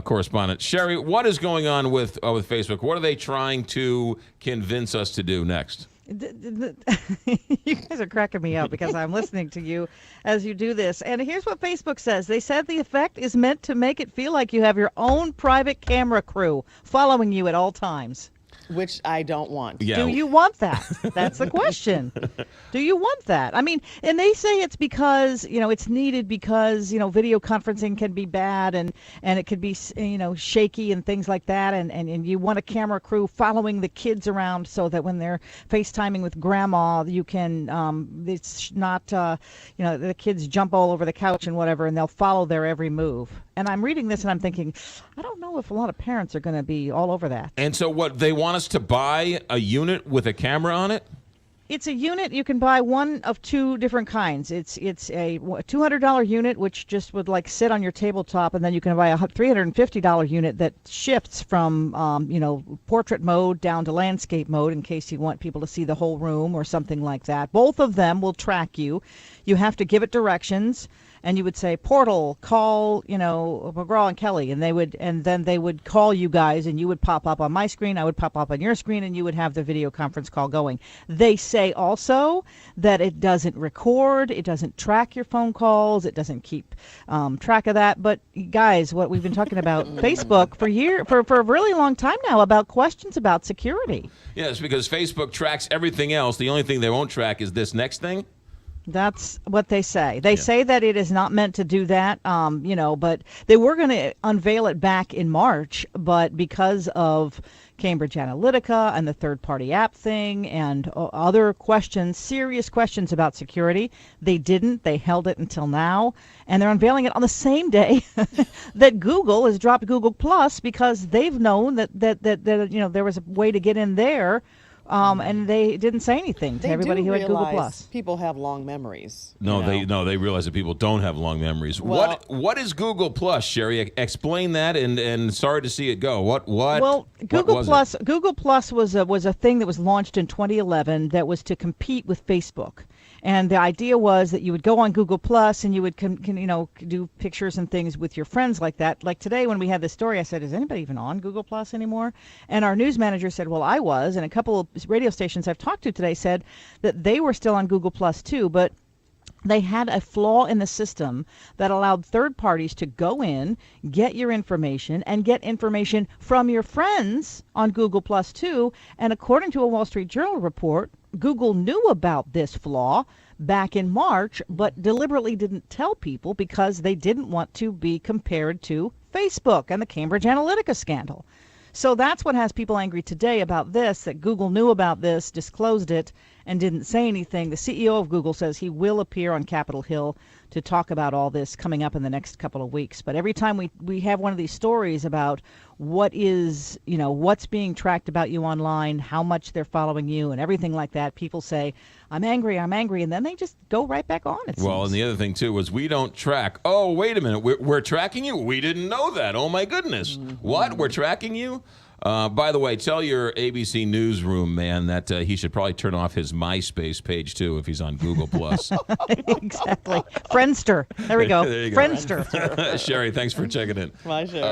correspondent. Sherry, what is going on with Facebook? What are they trying to convince us to do next? You guys are cracking me up because I'm listening to you as you do this. And here's what Facebook says. They said the effect is meant to make it feel like you have your own private camera crew following you at all times. Which I don't want. Yeah. Do you want that? That's the question. Do you want that? I mean, and they say it's because, it's needed because, video conferencing can be bad and it could be, shaky and things like that. And you want a camera crew following the kids around so that when they're FaceTiming with grandma, you can, it's not, the kids jump all over the couch and whatever, and they'll follow their every move. And I'm reading this and I'm thinking, I don't know if a lot of parents are going to be all over that. And so what, they want us to buy a unit with a camera on it? It's a unit. You can buy one of two different kinds. It's a $200 unit, which just would sit on your tabletop, and then you can buy a $350 unit that shifts from, portrait mode down to landscape mode in case you want people to see the whole room or something like that. Both of them will track you. You have to give it directions. And you would say, Portal, call, McGraw and Kelly, and then they would call you guys, and you would pop up on my screen, I would pop up on your screen, and you would have the video conference call going. They say also that it doesn't record, it doesn't track your phone calls, it doesn't keep track of that. But guys, what we've been talking about Facebook for a really long time now about questions about security. Yes, because Facebook tracks everything else. The only thing they won't track is this next thing. That's what they say. They say that it is not meant to do that, but they were going to unveil it back in March, but because of Cambridge Analytica and the third-party app thing and other questions, serious questions about security, they didn't. They held it until now, and they're unveiling it on the same day that Google has dropped Google Plus because they've known that there was a way to get in there. And they didn't say anything to everybody who had Google Plus. People have long memories. They realize that people don't have long memories. Well, what is Google Plus, Sherry? Explain that, and sorry to see it go. What? Well, Google Plus was a thing that was launched in 2011 that was to compete with Facebook. And the idea was that you would go on Google Plus and you would do pictures and things with your friends like that. Like today when we had this story, I said, is anybody even on Google Plus anymore? And our news manager said, well, I was. And a couple of radio stations I've talked to today said that they were still on Google Plus too. But they had a flaw in the system that allowed third parties to go in, get your information, and get information from your friends on Google Plus too. And according to a Wall Street Journal report, Google knew about this flaw back in March, but deliberately didn't tell people because they didn't want to be compared to Facebook and the Cambridge Analytica scandal. So that's what has people angry today about this, that Google knew about this, disclosed it, and didn't say anything. The CEO of Google says he will appear on Capitol Hill to talk about all this coming up in the next couple of weeks. But every time we have one of these stories about what's being tracked about you online, how much they're following you, and everything like that, people say, I'm angry, and then they just go right back on it. Well, and the other thing, too, was we don't track. Oh, wait a minute. We're tracking you? We didn't know that. Oh, my goodness. Mm-hmm. What? We're tracking you? By the way, tell your ABC Newsroom man that he should probably turn off his MySpace page, too, if he's on Google+. Exactly. Friendster. There we go. There you go. Friendster. Sherry, thanks for checking in. My show.